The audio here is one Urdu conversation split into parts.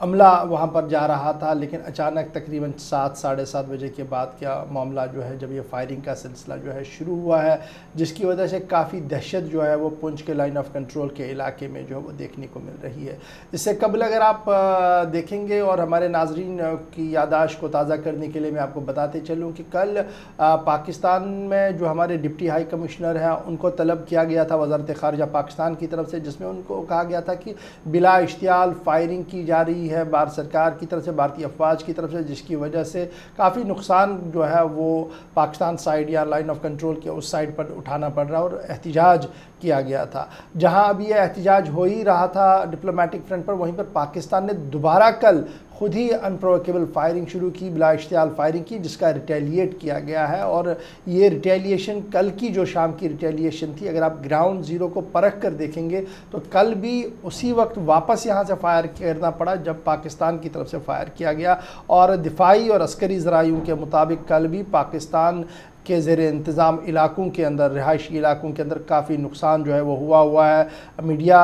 عملہ وہاں پر جا رہا تھا، لیکن اچانک تقریباً 7-7:30 بجے کے بعد کیا معاملہ جو ہے جب یہ فائرنگ کا سلسلہ جو ہے شروع ہوا ہے، جس کی وجہ سے کافی دہشت جو ہے وہ پونچھ کے لائن آف کنٹرول کے علاقے میں جو ہے وہ دیکھنے کو مل رہی ہے۔ اس سے قبل اگر آپ دیکھیں گے اور ہمارے ناظرین کی یادداشت کو تازہ کرنے کے لیے میں آپ کو بتاتے چلوں کہ کل پاکستان میں جو ہمارے ڈپٹی ہائی کمشنر ہیں ان کو طلب کیا گیا تھا وزارت خارجہ پاکستان کی طرف سے، جس میں ان کو کہا گیا تھا کہ بلا اشتعال فائرنگ کی جا رہی ہے بھارت سرکار کی طرف سے، بھارتی افواج کی طرف سے، جس کی وجہ سے کافی نقصان جو ہے وہ پاکستان سائیڈ یا لائن آف کنٹرول کے اس سائیڈ پر اٹھانا پڑ رہا اور احتجاج کیا گیا تھا۔ جہاں اب یہ احتجاج ہو ہی رہا تھا ڈپلومیٹک فرنٹ پر، وہیں پر پاکستان نے دوبارہ کل خود ہی انپرووکیبل فائرنگ شروع کی، بلا اشتعال فائرنگ کی، جس کا ریٹیلیٹ کیا گیا ہے۔ اور یہ ریٹیلیشن کل کی جو شام کی ریٹیلیشن تھی، اگر آپ گراؤنڈ زیرو کو پرکھ کر دیکھیں گے تو کل بھی اسی وقت واپس یہاں سے فائر کرنا پڑا جب پاکستان کی طرف سے فائر کیا گیا، اور دفاعی اور عسکری ذرائعوں کے مطابق کل بھی پاکستان کے زیر انتظام علاقوں کے اندر، رہائشی علاقوں کے اندر کافی نقصان جو ہے وہ ہوا ہے۔ میڈیا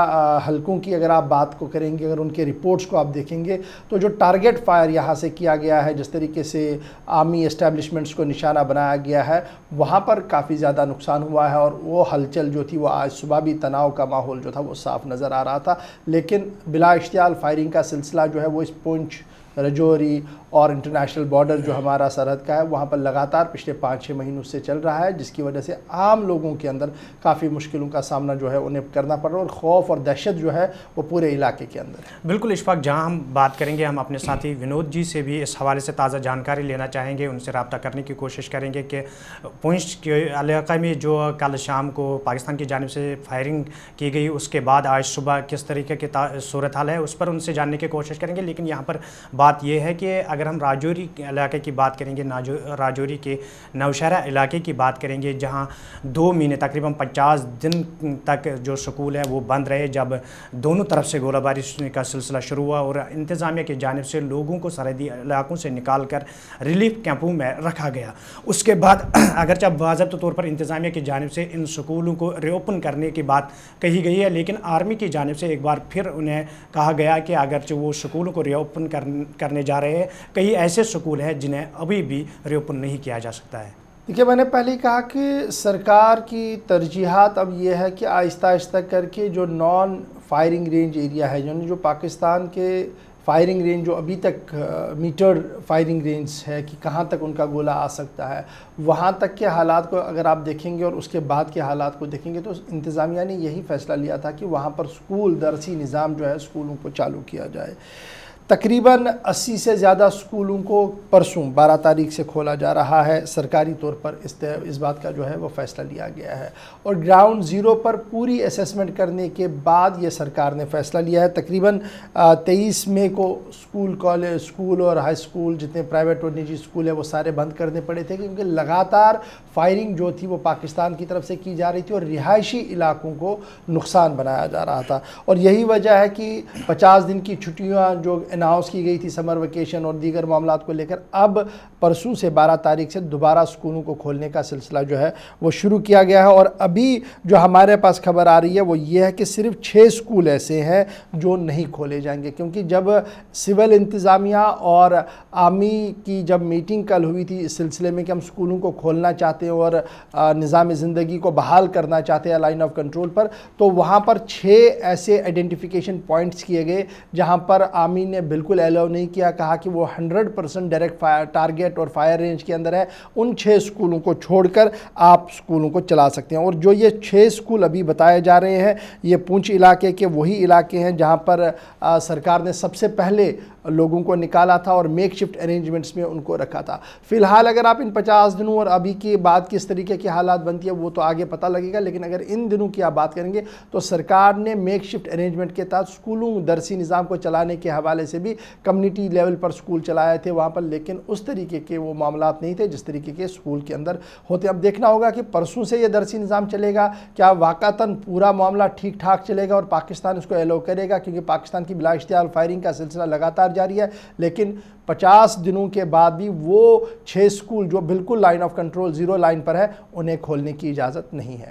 حلقوں کی اگر آپ بات کو کریں گے، اگر ان کے رپورٹس کو آپ دیکھیں گے تو جو ٹارگٹ فائر یہاں سے کیا گیا ہے، جس طریقے سے آرمی اسٹیبلشمنٹس کو نشانہ بنایا گیا ہے، وہاں پر کافی زیادہ نقصان ہوا ہے، اور وہ ہلچل جو تھی وہ آج صبح بھی تناؤ کا ماحول جو تھا وہ صاف نظر آ رہا تھا۔ لیکن بلا اشتعال فائرنگ کا سلسلہ جو ہے وہ اس پونچھ، رجوری اور انٹرنیشنل بارڈر جو ہمارا سرحد کا ہے وہاں پر لگاتار پچھلے 5-6 مہینوں سے چل رہا ہے، جس کی وجہ سے عام لوگوں کے اندر کافی مشکلوں کا سامنا جو ہے انہیں کرنا پڑ رہا ہے، اور خوف اور دہشت جو ہے وہ پورے علاقے کے اندر ہے۔ بالکل اشفاق، جہاں ہم بات کریں گے، ہم اپنے ساتھی ونود جی سے بھی اس حوالے سے تازہ جانکاری لینا چاہیں گے، ان سے رابطہ کرنے کی کوشش کریں گے کہ پونچھ کے علاقے میں جو کل شام کو پاکستان کی جانب سے فائرنگ کی گئی، اس کے بعد آج صبح کس طریقے کی صورتحال ہے اس پر ان سے جاننے کی کوشش کریں گے۔ لیکن یہاں پر بات یہ ہے کہ اگر ہم راجوری علاقے کی بات کریں گے، راجوری کے نوشہرہ علاقے کی بات کریں گے، جہاں 2 مہینے تقریباً 50 دن تک جو سکول ہے وہ بند رہے، جب دونوں طرف سے گولہ باری کا سلسلہ شروع ہوا اور انتظامیہ کی جانب سے لوگوں کو سرحدی علاقوں سے نکال کر ریلیف کیمپوں میں رکھا گیا۔ اس کے بعد اگرچہ باضابطہ طور پر انتظامیہ کی جانب سے ان سکولوں کو ری اوپن کرنے کی بات کہی گئی ہے، لیکن آرمی کی جانب سے ایک بار پھر انہیں کہا گیا کہ اگرچہ وہ سکولوں کو ری اوپن کرنے جا رہے ہیں، کئی ایسے سکول ہیں جنہیں ابھی بھی ری اوپن نہیں کیا جا سکتا ہے۔ دیکھیے، میں نے پہلے ہی کہا کہ سرکار کی ترجیحات اب یہ ہے کہ آہستہ آہستہ کر کے جو نان فائرنگ رینج ایریا ہے، یعنی جو پاکستان کے فائرنگ رینج جو ابھی تک میٹر فائرنگ رینج ہے کہ کہاں تک ان کا گولہ آ سکتا ہے، وہاں تک کے حالات کو اگر آپ دیکھیں گے اور اس کے بعد کے حالات کو دیکھیں گے تو انتظامیہ نے یہی فیصلہ لیا تھا کہ وہاں پر سکول درسی نظام جو ہے سکولوں کو چالو کیا جائے۔ تقریباً 80 سے زیادہ سکولوں کو پرسوں 12 تاریخ سے کھولا جا رہا ہے، سرکاری طور پر اس بات کا جو ہے وہ فیصلہ لیا گیا ہے، اور گراؤنڈ زیرو پر پوری اسیسمنٹ کرنے کے بعد یہ سرکار نے فیصلہ لیا ہے۔ تقریباً 23 مئی کو سکول اور ہائی سکول جتنے پرائیویٹ اور نجی سکول ہیں وہ سارے بند کرنے پڑے تھے، کیونکہ لگاتار فائرنگ جو تھی وہ پاکستان کی طرف سے کی جا رہی تھی اور رہائشی علاقوں کو نقصان بنایا جا رہا تھا، اور یہی وجہ ہے کہ 50 دن کی چھٹیاں جو اناؤنس کی گئی تھی سمر ویکیشن اور دیگر معاملات کو لے کر، اب پرسوں سے 12 تاریخ سے دوبارہ سکولوں کو کھولنے کا سلسلہ جو ہے وہ شروع کیا گیا ہے۔ اور ابھی جو ہمارے پاس خبر آ رہی ہے وہ یہ ہے کہ صرف 6 سکول ایسے ہیں جو نہیں کھولے جائیں گے، کیونکہ جب سول انتظامیہ اور آرمی کی جب میٹنگ کل ہوئی تھی اس سلسلے میں کہ ہم سکولوں کو کھولنا چاہتے ہیں اور نظام زندگی کو بحال کرنا چاہتے ہیں لائن آف کنٹرول پر، تو وہاں پر 6 ایسے آئیڈینٹیفیکیشن پوائنٹس کیے گئے جہاں پر آرمی نے بالکل ایلو نہیں کیا، کہا کہ وہ 100% ڈائریکٹ فائر ٹارگٹ اور فائر رینج کے اندر ہے، ان 6 سکولوں کو چھوڑ کر آپ سکولوں کو چلا سکتے ہیں۔ اور جو یہ 6 سکول ابھی بتائے جا رہے ہیں یہ پونچھ علاقے کے وہی علاقے ہیں جہاں پر سرکار نے سب سے پہلے لوگوں کو نکالا تھا اور میک شفٹ ارینجمنٹس میں ان کو رکھا تھا۔ فی الحال اگر آپ ان 50 دنوں اور ابھی کے بعد کس طریقے کی حالات بنتی ہے وہ تو آگے پتہ لگے گا، لیکن اگر ان دنوں کی آپ بات کریں گے تو سرکار نے میک شفٹ ارینجمنٹ کے تحت سکولوں درسی نظام کو چلانے کے حوالے سے بھی کمیونٹی لیول پر سکول چلائے تھے وہاں پر، لیکن اس طریقے کے وہ معاملات نہیں تھے جس طریقے کے سکول کے اندر ہوتے۔ اب دیکھنا ہوگا کہ پرسوں سے یہ درسی نظام چلے گا، کیا واقعتاً پورا معاملہ ٹھیک ٹھاک چلے گا اور پاکستان اس کو ایلو کرے گا، کیونکہ پاکستان کی بلا اشتعال فائرنگ کا سلسلہ لگاتار جاری ہے، لیکن 50 دنوں کے بعد بھی وہ 6 سکول جو بالکل line of control zero line پر ہے انہیں کھولنے کی اجازت نہیں ہے۔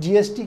GST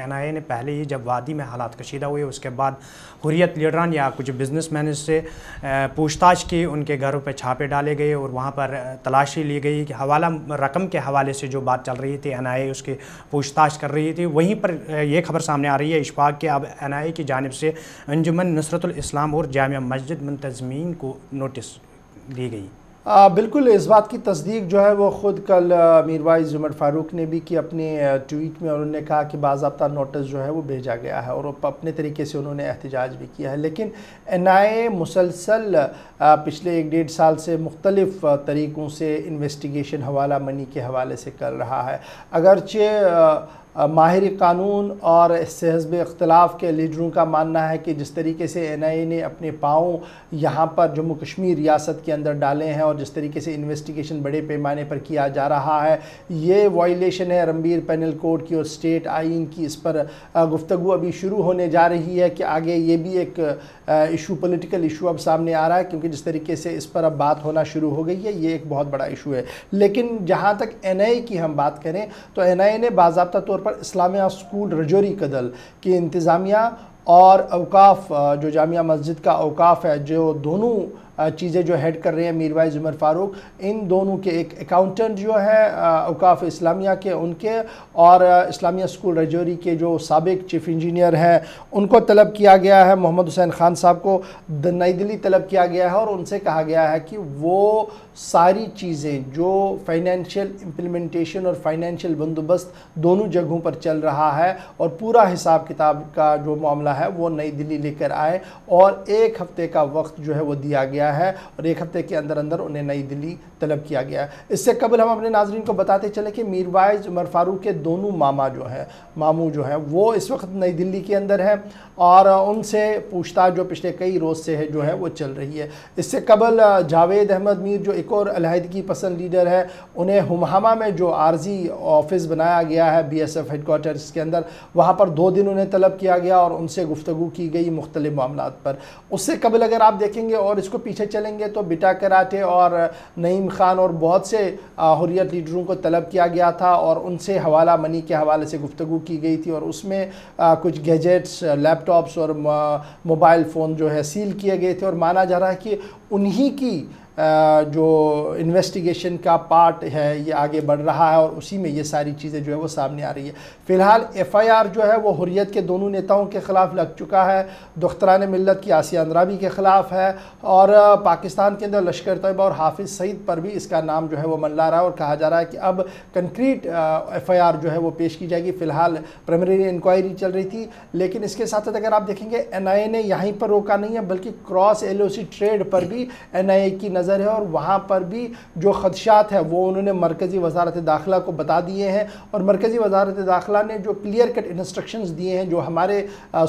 این آئی اے نے پہلے ہی جب وادی میں حالات کشیدہ ہوئے اس کے بعد حریت لیڈران یا کچھ بزنس مین سے پوچھ تاچھ کی, ان کے گھروں پہ چھاپے ڈالے گئے اور وہاں پر تلاشی لی گئی کہ حوالہ رقم کے حوالے سے جو بات چل رہی تھی این آئی اے اس کی پوچھ تاچھ کر رہی تھی. وہیں پر یہ خبر سامنے آ رہی ہے اشفاق کہ اب این آئی اے کی جانب سے انجمن نصرت الاسلام اور جامعہ مسجد منتظمین کو نوٹس دی گئی. بالکل اس بات کی تصدیق جو ہے وہ خود کل میروائز عمر فاروق نے بھی کی اپنے ٹویٹ میں, اور انہوں نے کہا کہ باضابطہ نوٹس جو ہے وہ بھیجا گیا ہے اور اپنے طریقے سے انہوں نے احتجاج بھی کیا ہے. لیکن این آئی اے مسلسل پچھلے 1.5 سال سے مختلف طریقوں سے انویسٹیگیشن حوالہ منی کے حوالے سے کر رہا ہے. اگرچہ ماہر قانون اور حزب اختلاف کے لیڈروں کا ماننا ہے کہ جس طریقے سے این آئی اے نے اپنے پاؤں یہاں پر جموں کشمیر ریاست کے اندر ڈالے ہیں اور جس طریقے سے انویسٹیگیشن بڑے پیمانے پر کیا جا رہا ہے, یہ وائلیشن ہے رنبیر پینل کوڈ کی اور اسٹیٹ آئین کی. اس پر گفتگو ابھی شروع ہونے جا رہی ہے کہ آگے یہ بھی ایک ایشو, پولیٹیکل ایشو اب سامنے آ رہا ہے, کیونکہ جس طریقے سے اس پر اب بات ہونا شروع ہو گئی ہے یہ ایک بہت بڑا ایشو ہے. لیکن جہاں تک این آئی اے کی ہم بات کریں تو این آئی اے نے باضابطہ طور پر اسلامیہ اسکول رجوری کدل کی انتظامیہ اور اوقاف جو جامعہ مسجد کا اوقاف ہے, جو دونوں چیزیں جو ہیڈ کر رہے ہیں میروائز عمر فاروق, ان دونوں کے ایک اکاؤنٹنٹ جو ہے اوقاف اسلامیہ کے ان کے, اور اسلامیہ اسکول رجوری کے جو سابق چیف انجینئر ہیں ان کو طلب کیا گیا ہے. محمد حسین خان صاحب کو نئی دلی طلب کیا گیا ہے اور ان سے کہا گیا ہے کہ وہ ساری چیزیں جو فائنینشیل امپلیمنٹیشن اور فائنینشیل بندوبست دونوں جگہوں پر چل رہا ہے اور پورا حساب کتاب کا جو معاملہ ہے وہ نئی دلی لے کر آئے, اور 1 ہفتے کا وقت جو ہے وہ دیا گیا ہے اور 1 ہفتے کے اندر انہیں نئی دلی طلب کیا گیا ہے. اس سے قبل ہم اپنے ناظرین کو بتاتے چلے کہ میروائز عمر فاروق کے دونوں ماموں جو ہیں وہ اس وقت نئی دلی کے اندر ہیں اور ان سے پوچھ تاچھ جو پچھلے کئی روز سے ہے جو ہے وہ چل رہی ہے. اس سے قبل جاوید احمد میر جو ایک اور علیحدگی پسند لیڈر ہے, انہیں ہمہامہ میں جو عارضی آفس بنایا گیا ہے B S F headquarters کے اندر, وہاں پر 2 دن انہیں طلب کیا گیا اور ان سے گفتگو کی گئی مختلف معاملات پر. اس سے قبل اگر آپ دیکھیں گے اور اس کو پیچھے چلیں گے تو بٹا کراٹے اور نعیم خان اور بہت سے حریت لیڈروں کو طلب کیا گیا تھا اور ان سے حوالہ منی کے حوالے سے گفتگو کی گئی تھی, اور اس میں کچھ گیجٹس, لیپ ٹاپس اور موبائل فون جو ہے سیل کیے گئے تھے, اور مانا جا رہا ہے کہ انہی کی جو انویسٹیگیشن کا پارٹ ہے یہ آگے بڑھ رہا ہے اور اسی میں یہ ساری چیزیں جو ہے وہ سامنے آ رہی ہے. فی الحال ایف آئی آر جو ہے وہ حریت کے دونوں نیتاؤں کے خلاف لگ چکا ہے, دختران ملت کی آسیہ اندرابی کے خلاف ہے, اور پاکستان کے اندر لشکر طیبہ اور حافظ سعید پر بھی اس کا نام جو ہے وہ منلا رہا ہے, اور کہا جا رہا ہے کہ اب کنکریٹ ایف آئی آر جو ہے وہ پیش کی جائے گی. فی الحال پریمری انکوائری چل رہی تھی, لیکن اس کے ساتھ ساتھ اگر آپ دیکھیں گے این آئی اے نے یہیں پر روکا نہیں ہے بلکہ کراس ایل او سی ٹریڈ پر بھی این آئی اے کی نظر ہے, اور وہاں پر بھی جو خدشات ہیں وہ انہوں نے مرکزی وزارت داخلہ کو بتا دیے ہیں, اور مرکزی وزارت داخلہ نے جو کلیئر کٹ انسٹرکشنز دیے ہیں جو ہمارے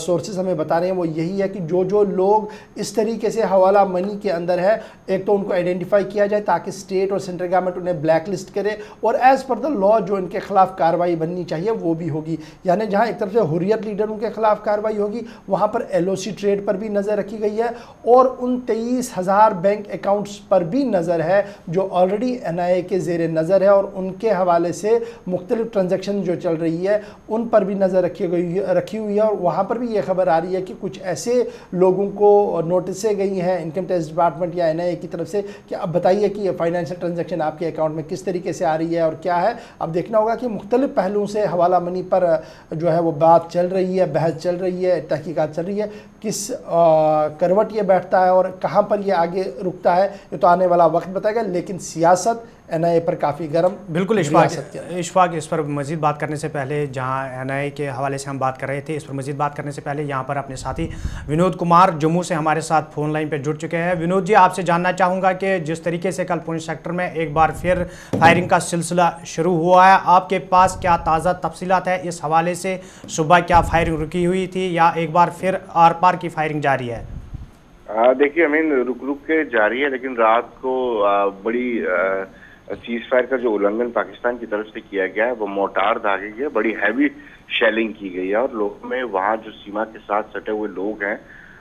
سورسز ہمیں بتا رہے ہیں وہ یہی ہے کہ جو لوگ اس طریقے سے حوالہ منی کے اندر ہے, ایک تو ان کو آئیڈینٹیفائی کیا جائے تاکہ اسٹیٹ اور سینٹرل گورنمنٹ انہیں بلیک لسٹ کرے, اور ایز پر دا لا جو ان کے خلاف کارروائی بننی چاہیے وہ بھی ہوگی. یعنی جہاں ایک طرف سے حریت لیڈروں کے خلاف کارروائی ہوگی, وہاں پر ایل او سی ٹریڈ پر بھی نظر رکھی گئی ہے, اور ان 23,000 بینک اکاؤنٹس پر بھی نظر ہے جو آلریڈی این آئی اے کے زیر نظر ہے, اور ان کے حوالے سے مختلف ٹرانزیکشن جو چل رہی ہے ان پر بھی نظر رکھی ہوئی ہے. اور وہاں پر بھی یہ خبر آ رہی ہے کہ کچھ ایسے لوگوں کو نوٹسیں گئی ہیں انکم ٹیکس ڈپارٹمنٹ یا این آئی اے کی طرف سے کہ اب بتائیے کہ یہ فائنینشیل ٹرانزیکشن آپ کے اکاؤنٹ میں کس طریقے سے آ رہی ہے اور کیا ہے. اب دیکھنا ہوگا کہ مختلف پہلوؤں سے حوالہ منی پر جو ہے وہ بات چل رہی ہے, بحث چل رہی ہے, تحقیقات چل رہی ہے, کس کروٹ یہ بیٹھتا ہے اور کہاں پر یہ آگے رکتا ہے یہ تو آنے والا وقت بتائے گا. لیکن سیاست این آئی اے پر کافی گرم. بالکل اشفاق, اس پر مزید بات کرنے سے پہلے, جہاں این آئی اے کے حوالے سے ہم بات کر رہے تھے, اس پر مزید بات کرنے سے پہلے یہاں پر اپنے ساتھی ونود کمار جموں سے ہمارے ساتھ فون لائن پہ جڑ چکے ہیں. ونود جی, آپ سے جاننا چاہوں گا کہ جس طریقے سے کل پونچھ سیکٹر میں ایک بار پھر فائرنگ کا سلسلہ شروع ہوا ہے, آپ کے پاس کیا تازہ تفصیلات ہے اس حوالے سے؟ صبح کیا فائرنگ رکی ہوئی تھی یا ایک بار پھر آر پار کی فائرنگ جاری ہے؟ دیکھیے امین, رک کے جاری ہے, لیکن رات کو بڑی سیز فائر کا جو النگھن پاکستان کی طرف سے کیا گیا ہے وہ موٹار داغی گیا, بڑی ہیوی شیلنگ کی گئی ہے, اور لوگوں میں وہاں جو سیما کے ساتھ سٹے ہوئے لوگ ہیں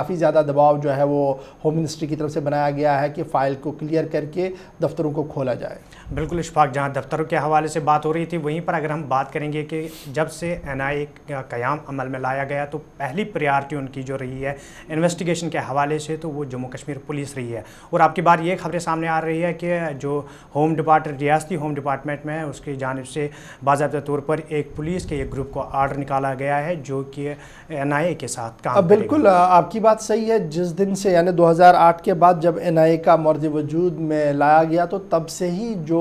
کافی زیادہ دباؤ جو ہے وہ ہوم منسٹری کی طرف سے بنایا گیا ہے کہ فائل کو کلیئر کر کے دفتروں کو کھولا جائے۔ بالکل اشفاق، جہاں دفتروں کے حوالے سے بات ہو رہی تھی وہیں پر اگر ہم بات کریں گے کہ جب سے NIA کا قیام عمل میں لایا گیا تو پہلی پریارٹی ان کی جو رہی ہے انویسٹیگیشن کے حوالے سے تو وہ جموں کشمیر پولیس رہی ہے، اور آپ کی بار یہ خبریں سامنے آ رہی ہے کہ جو ریاستی ہوم ڈپارٹمنٹ میں ہے اس کی جانب سے باضابطہ طور پر ایک پولیس کے ایک گروپ کو آرڈر نکالا گیا ہے جو کہ NIA کے ساتھ کام کرے گا۔ بالکل آپ کی بات صحیح ہے، جس دن سے یعنی 2008 کے بعد جب NIA کا مورد وجود میں لایا گیا تو تب سے ہی جو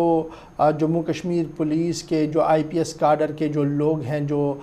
جموں کشمیر پولیس کے جو IPS کاڈر کے جو لوگ ہیں جو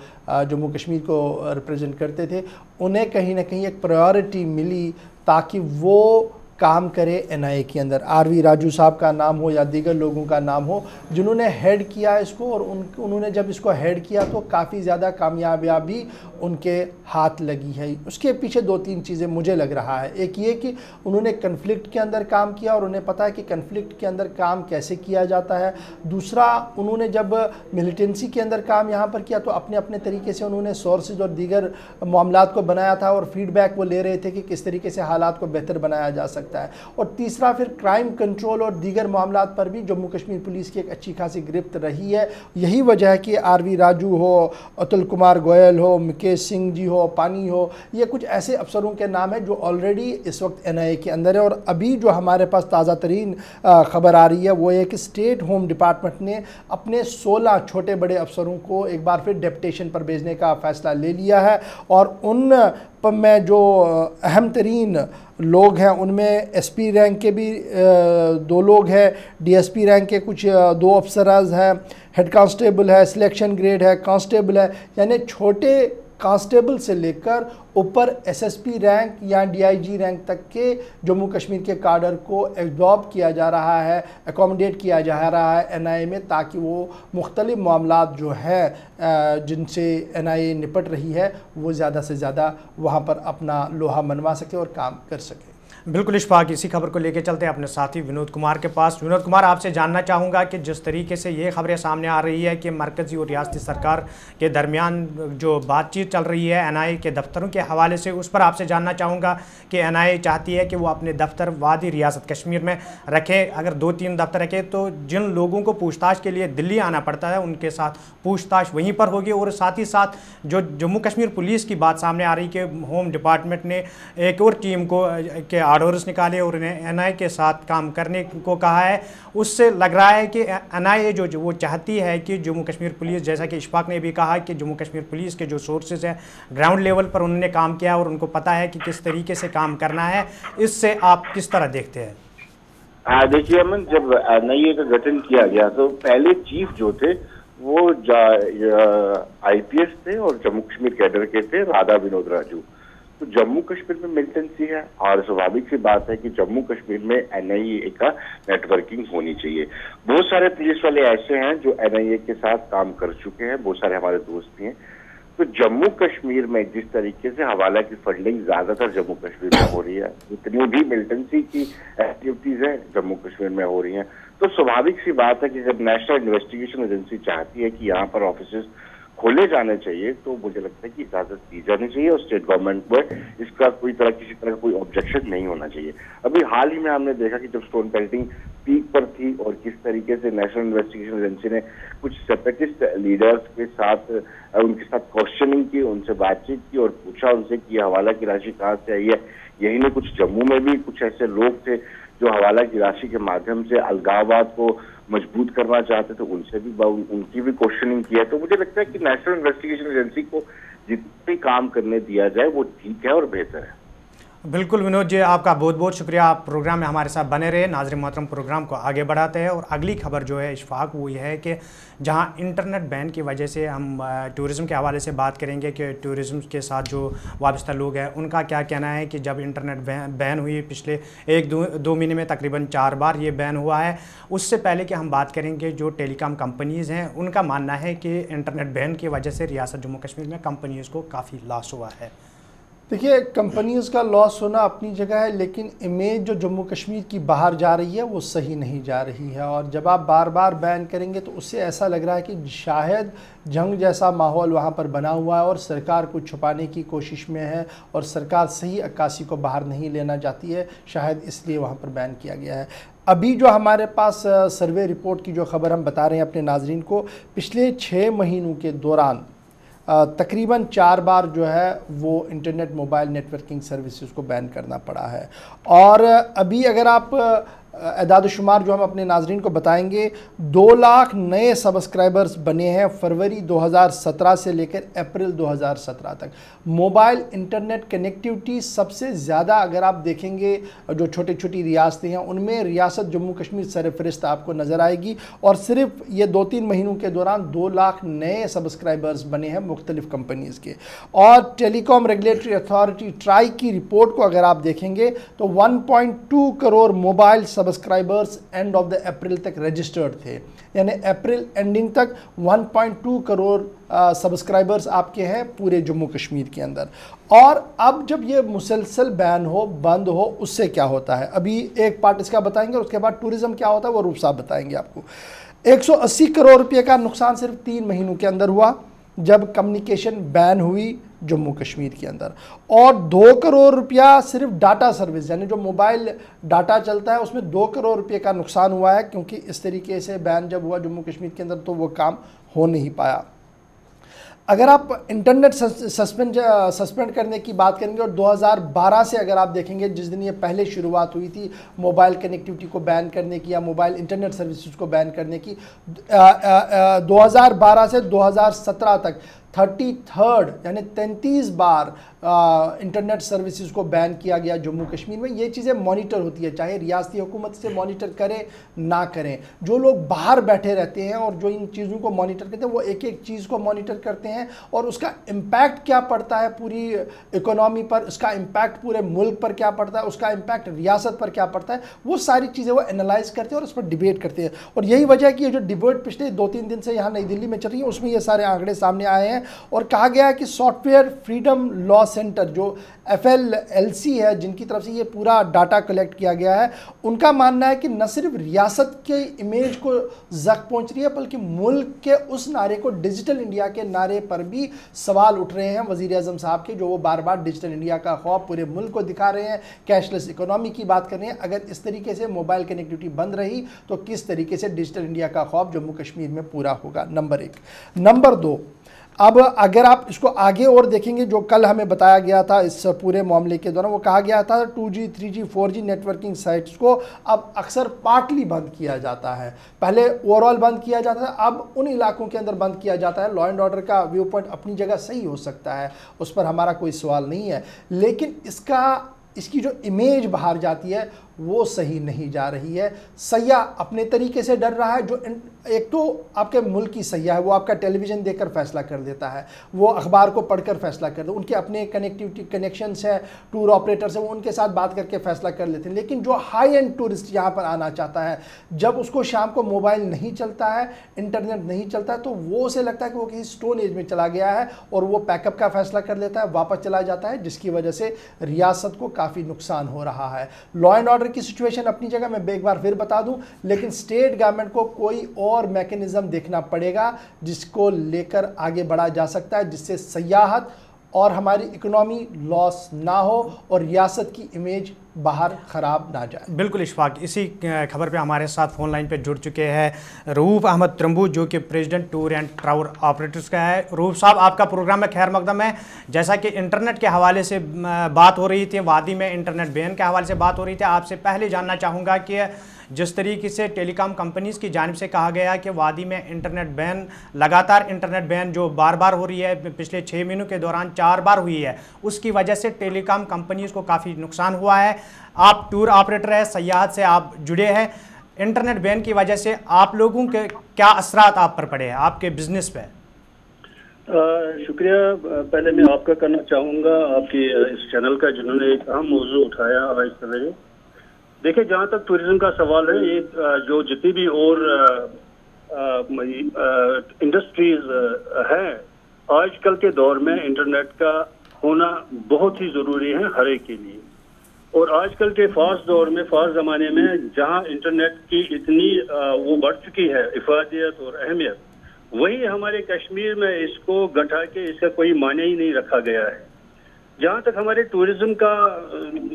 جموں کشمیر کو ریپرزینٹ کرتے تھے انہیں کہیں نہ کہیں ایک پرائیورٹی ملی تاکہ وہ کام کرے NIA کے اندر۔ RV راجو صاحب کا نام ہو یا دیگر لوگوں کا نام ہو جنہوں نے ہیڈ کیا اس کو، اور انہوں نے جب اس کو ہیڈ کیا تو کافی زیادہ کامیابی ان کے ہاتھ لگی ہے۔ اس کے پیچھے دو تین چیزیں مجھے لگ رہا ہے، ایک یہ کہ انہوں نے کنفلکٹ کے اندر کام کیا اور انہیں پتہ ہے کہ کنفلکٹ کے اندر کام کیسے کیا جاتا ہے۔ دوسرا، انہوں نے جب ملیٹنسی کے اندر کام یہاں پر کیا تو اپنے اپنے طریقے سے انہوں نے سورسز اور دیگر معاملات کو بنایا تھا اور فیڈ بیک وہ لے رہے تھے کہ کس طریقے سے حالات کو بہتر بنایا جا سکتا ہے۔ اور تیسرا پھر کرائم کنٹرول اور دیگر معاملات پر بھی جموں کشمیر پولیس کی ایک اچھی خاصی گرفت رہی ہے۔ یہی وجہ ہے کہ RV راجو ہو، اتل کمار گوئل ہو، مکیش سنگھ جی ہو، پانی ہو، یہ کچھ ایسے افسروں کے نام ہیں جو آلریڈی اس وقت NIA کے اندر ہے۔ اور ابھی جو ہمارے پاس تازہ ترین خبر آ رہی ہے وہ یہ کہ اسٹیٹ ہوم ڈپارٹمنٹ نے اپنے 16 چھوٹے بڑے افسروں کو ایک بار پھر ڈیپوٹیشن پر بھیجنے کا فیصلہ لے لیا ہے، اور ان میں جو اہم ترین لوگ ہیں ان میں SP رینک کے بھی 2 لوگ ہیں، DSP رینک کے کچھ 2 افسراز ہیں، ہیڈ کانسٹیبل ہے، سلیکشن گریڈ ہے، کانسٹیبل ہے، یعنی چھوٹے کانسٹیبل سے لے کر اوپر SSP رینک یا DIG رینک تک کے جموں کشمیر کے کاڈر کو ایبزارب کیا جا رہا ہے، اکوموڈیٹ کیا جا رہا ہے NIA میں، تاکہ وہ مختلف معاملات جو ہیں جن سے NIA نپٹ رہی ہے وہ زیادہ سے زیادہ وہاں پر اپنا لوہا منوا سکے اور کام کر سکے۔ بالکل اشفاق، اسی خبر کو لے کے چلتے ہیں اپنے ساتھی ونود کمار کے پاس۔ ونود کمار، آپ سے جاننا چاہوں گا کہ جس طریقے سے یہ خبریں سامنے آ رہی ہے کہ مرکزی اور ریاستی سرکار کے درمیان جو بات چیت چل رہی ہے NIA کے دفتروں کے حوالے سے، اس پر آپ سے جاننا چاہوں گا کہ NIA چاہتی ہے کہ وہ اپنے دفتر وادی ریاست کشمیر میں رکھے، اگر 2-3 دفتر رکھے تو جن لوگوں کو پوچھ تاچھ کے لیے دلی آنا پڑتا ہے ان کے ساتھ پوچھ تاچھ وہیں پر ہوگی، اور ساتھ ہی ساتھ جو جموں کشمیر پولیس کی بات سامنے آ رہی کہ ہوم ڈپارٹمنٹ نے ایک اور ٹیم کو کے آرڈرز نکالے اور انہیں NIA کے ساتھ کام کرنے کو کہا ہے، اس سے لگ رہا ہے کہ NIA جو وہ چاہتی ہے کہ جموں کشمیر پولیس، جیسا کہ اشفاق نے بھی کہا کہ جموں کشمیر پولیس کے جو سورسز ہیں گراؤنڈ لیول پر انہوں نے کام کیا اور ان کو پتہ ہے کہ کس طریقے سے کام کرنا ہے، اس سے آپ کس طرح دیکھتے ہیں؟ دیکھیے امن، جب NIA کا گٹھن کیا گیا تو پہلے چیف جو تھے وہ IPS تھے اور جموں کشمیر کیڈر کے تھے رادھا ونود راجو۔ تو جموں کشمیر میں ملیٹنسی ہے اور سوابق سی بات ہے کہ جموں کشمیر میں NIA کا نیٹ ورکنگ ہونی چاہیے۔ بہت سارے پولیس والے ایسے ہیں جو NIA کے ساتھ کام کر چکے ہیں، بہت سارے ہمارے دوست بھی ہیں۔ تو جموں کشمیر میں جس طریقے سے حوالہ کی فنڈنگ زیادہ تر جموں کشمیر میں ہو رہی ہے، جتنی بھی ملیٹنسی کی ایکٹیویٹیز ہیں جموں کشمیر میں ہو رہی ہیں، تو سوابق سی بات ہے کہ جب نیشنل انویسٹیگیشن ایجنسی چاہتی ہے کہ یہاں پر آفیسز کھولے جانے چاہیے تو مجھے لگتا ہے کہ اجازت دی جانی چاہیے اور اسٹیٹ گورنمنٹ کو اس کا کسی طرح کا کوئی آبجیکشن نہیں ہونا چاہیے۔ ابھی حال ہی میں ہم نے دیکھا کہ جب اسٹون پیلٹنگ پیک پر تھی اور کس طریقے سے نیشنل انویسٹیگیشن ایجنسی نے کچھ سیپریٹسٹ لیڈرز کے ساتھ ان کے ساتھ کوشچننگ کی، ان سے بات چیت کی اور پوچھا ان سے کہ یہ حوالہ کی راشی کہاں سے آئی ہے۔ یہی نہیں، کچھ جموں میں بھی کچھ ایسے لوگ تھے جو حوالہ کی راشی کے مادھیم سے الغاوات کو مضبوط کرنا چاہتے تھے، ان سے بھی ان کی بھی کوشچننگ کی ہے۔ تو مجھے لگتا ہے کہ نیشنل انویسٹیگیشن ایجنسی کو جتنا بھی کام کرنے دیا جائے وہ ٹھیک ہے اور بہتر ہے۔ بالکل ونود جی، آپ کا بہت بہت شکریہ، آپ پروگرام میں ہمارے ساتھ بنے رہے۔ ناظرین محترم، پروگرام کو آگے بڑھاتے ہیں اور اگلی خبر جو ہے اشفاق وہ یہ ہے کہ جہاں انٹرنیٹ بین کی وجہ سے ہم ٹورزم کے حوالے سے بات کریں گے کہ ٹورزم کے ساتھ جو وابستہ لوگ ہیں ان کا کیا کہنا ہے کہ جب انٹرنیٹ بین ہوئی پچھلے 1-2 مہینے میں تقریباً 4 بار یہ بین ہوا ہے، اس سے پہلے کہ ہم بات کریں گے جو ٹیلی کام کمپنیز ہیں ان کا ماننا ہے کہ انٹرنیٹ بین کی وجہ سے ریاست جموں کشمیر میں کمپنیز کو کافی لاس ہوا ہے۔ دیکھیے کمپنیز کا لاس ہونا اپنی جگہ ہے، لیکن امیج جو جموں کشمیر کی باہر جا رہی ہے وہ صحیح نہیں جا رہی ہے، اور جب آپ بار بار بین کریں گے تو اس سے ایسا لگ رہا ہے کہ شاید جنگ جیسا ماحول وہاں پر بنا ہوا ہے اور سرکار کو چھپانے کی کوشش میں ہے، اور سرکار صحیح عکاسی کو باہر نہیں لینا چاہتی ہے، شاید اس لیے وہاں پر بین کیا گیا ہے۔ ابھی جو ہمارے پاس سروے رپورٹ کی جو خبر ہم بتا رہے ہیں اپنے ناظرین کو، پچھلے 6 مہینوں کے دوران تقریباً 4 بار جو ہے وہ internet mobile networking services کو بین کرنا پڑا ہے، اور ابھی اگر آپ اعداد و شمار جو ہم اپنے ناظرین کو بتائیں گے، 2 لاکھ نئے سبسکرائبرز بنے ہیں فروری 2017 سے لے کر اپریل 2017 تک۔ موبائل انٹرنیٹ کنیکٹیوٹی سب سے زیادہ اگر آپ دیکھیں گے جو چھوٹی چھوٹی ریاستیں ہیں ان میں ریاست جموں کشمیر سرفہرست آپ کو نظر آئے گی، اور صرف یہ 2-3 مہینوں کے دوران 2 لاکھ نئے سبسکرائبرز بنے ہیں مختلف کمپنیز کے۔ اور ٹیلی کام ریگولیٹری اتھارٹی ٹرائی کی رپورٹ کو اگر آپ دیکھیں گے تو 1.2 crore mobile subscribers and of the April تک رجسٹرڈ تھے، یعنی اپریل اینڈنگ تک 1.2 کروڑ سبسکرائبرز آپ کے ہیں پورے جموں کشمیر کے اندر۔ اور اب جب یہ مسلسل بین ہو بند ہو اس سے کیا ہوتا ہے، ابھی ایک پارٹ اس کا بتائیں گے اور اس کے بعد ٹورزم کیا ہوتا ہے وہ روپ صاحب بتائیں گے آپ کو۔ 180 کروڑ روپے کا نقصان صرف 3 مہینوں کے اندر ہوا جب کمیونیکیشن بین ہوئی جموں کشمیر کے اندر، اور 2 کروڑ روپیہ صرف ڈاٹا سروس یعنی جو موبائل ڈاٹا چلتا ہے اس میں 2 کروڑ روپے کا نقصان ہوا ہے، کیونکہ اس طریقے سے بین جب ہوا جموں کشمیر کے اندر تو وہ کام ہو نہیں پایا۔ اگر آپ انٹرنیٹ سسپینڈ کرنے کی بات کریں گے، اور 2012 سے اگر آپ دیکھیں گے جس دن یہ پہلے شروعات ہوئی تھی موبائل کنیکٹیوٹی کو بین کرنے کی یا موبائل انٹرنیٹ سروسز کو بین کرنے کی، 2012 سے 2017 تک 33rd یعنی 33 بار انٹرنیٹ سروسز کو بین کیا گیا جموں کشمیر میں۔ یہ چیزیں مانیٹر ہوتی ہے، چاہے ریاستی حکومت سے مانیٹر کریں نہ کریں، جو لوگ باہر بیٹھے رہتے ہیں اور جو ان چیزوں کو مانیٹر کرتے ہیں وہ ایک ایک چیز کو مانیٹر کرتے ہیں، اور اس کا امپیکٹ کیا پڑتا ہے پوری اکانومی پر، اس کا امپیکٹ پورے ملک پر کیا پڑتا ہے، اس کا امپیکٹ ریاست پر کیا پڑتا ہے، وہ ساری چیزیں وہ انالائز کرتے ہیں اور اس پر ڈیبیٹ کرتے ہیں۔ اور یہی وجہ ہے کہ یہ جو ڈیبیٹ پچھلے 2-3 دن سے یہاں نئی دلی میں چل رہی ہے اس میں یہ سارے آنکڑے سامنے آئے ہیں، اور کہا گیا ہے کہ soft where freedom law centre جو FLLC ہے جن کی طرف سے یہ پورا ڈاٹا کلیکٹ کیا گیا ہے، ان کا ماننا ہے کہ نہ صرف ریاست کے امیج کو زخم پہنچ رہی ہے بلکہ ملک کے اس نعرے کو، ڈیجیٹل انڈیا کے نعرے پر بھی سوال اٹھ رہے ہیں وزیر اعظم صاحب کے، جو وہ بار بار ڈیجیٹل انڈیا کا خواب پورے ملک کو دکھا رہے ہیں، کیش لیس اکانومی کی بات کر رہے ہیں۔ اگر اس طریقے سے موبائل کنیکٹیوٹی بند رہی تو کس طریقے سے ڈیجیٹل انڈیا کا خواب جموں کشمیر میں پورا ہوگا، نمبر 1۔ نمبر 2، اب اگر آپ اس کو آگے اور دیکھیں گے جو کل ہمیں بتایا گیا تھا اس پورے معاملے کے دوران، وہ کہا گیا تھا 2G 3G 4G net working sites کو اب اکثر پارٹلی بند کیا جاتا ہے، پہلے اوورال بند کیا جاتا تھا، اب ان علاقوں کے اندر بند کیا جاتا ہے۔ لا اینڈ آرڈر کا ویو پوائنٹ اپنی جگہ صحیح ہو سکتا ہے، اس پر ہمارا کوئی سوال نہیں ہے، لیکن اس کی جو امیج باہر جاتی ہے وہ صحیح نہیں جا رہی ہے۔ سیاح اپنے طریقے سے ڈر رہا ہے، جو ایک تو آپ کے ملک کی سیاح ہے وہ آپ کا ٹیلی ویژن دیکھ کر فیصلہ کر دیتا ہے، وہ اخبار کو پڑھ کر فیصلہ کر دیتا ہے، ان کے اپنے کنیکٹیوٹی کنیکشنز ہیں، ٹور آپریٹرز ہیں، وہ ان کے ساتھ بات کر کے فیصلہ کر لیتے ہیں۔ لیکن جو ہائی اینڈ ٹورسٹ یہاں پر آنا چاہتا ہے، جب اس کو شام کو موبائل نہیں چلتا ہے، انٹرنیٹ نہیں چلتا ہے، تو وہ اسے لگتا ہے کہ وہ کسی اسٹون ایج میں چلا گیا ہے اور وہ پیک اپ کا فیصلہ کر لیتا ہے، واپس چلا جاتا ہے، جس کی وجہ سے ریاست کو کافی نقصان ہو رہا ہے۔ لا اینڈ آرڈر کی سچویشن اپنی جگہ میں ایک بار پھر بتا دوں، لیکن اسٹیٹ گورنمنٹ کو کوئی اور میکنزم دیکھنا پڑے گا جس کو لے کر آگے بڑھا جا سکتا ہے، جس سے سیاحت اور ہماری اکنامی لاس نہ ہو اور ریاست کی امیج باہر خراب نہ جائے۔ بالکل اشفاق، اسی خبر پہ ہمارے ساتھ فون لائن پہ جڑ چکے ہیں رؤوف احمد ترمبو، جو کہ president tour and travel operators کا ہے۔ رؤوف صاحب، آپ کا پروگرام میں خیر مقدم ہے۔ جیسا کہ انٹرنیٹ کے حوالے سے بات ہو رہی تھی، وادی میں انٹرنیٹ بین کے حوالے سے بات ہو رہی تھی، آپ سے پہلے جاننا چاہوں گا کہ جس طریقے سے ٹیلی کام کمپنیز کی جانب سے کہا گیا کہ وادی میں انٹرنیٹ بین، لگاتار انٹرنیٹ بین جو بار بار ہو رہی ہے، پچھلے 6 مہینوں کے دوران 4 بار ہوئی ہے، اس کی وجہ سے ٹیلی کام کمپنیز کو کافی نقصان ہوا ہے۔ آپ ٹور آپریٹر ہیں، سیاحت سے آپ جڑے ہیں، انٹرنیٹ بین کی وجہ سے آپ لوگوں کے کیا اثرات آپ پر پڑے ہیں، آپ کے بزنس پہ؟ شکریہ، پہلے میں آپ کا کرنا چاہوں گا آپ کی اس چینل کا جنہوں نے ایک اہم موضوع اٹھایا آج سویرے۔ دیکھیں، جہاں تک ٹوریزم کا سوال ہے، یہ جو جتنی بھی اور انڈسٹریز ہیں، آج کل کے دور میں انٹرنیٹ کا ہونا بہت ہی ضروری ہے ہر ایک کے لیے. اور آج کل کے فاسٹ دور میں، فاسٹ زمانے میں، جہاں انٹرنیٹ کی اتنی وہ بڑھ چکی ہے افادیت اور اہمیت، وہی ہمارے کشمیر میں اس کو گھٹا کے اس کا کوئی معنی ہی نہیں رکھا گیا ہے. جہاں تک ہمارے ٹورزم کا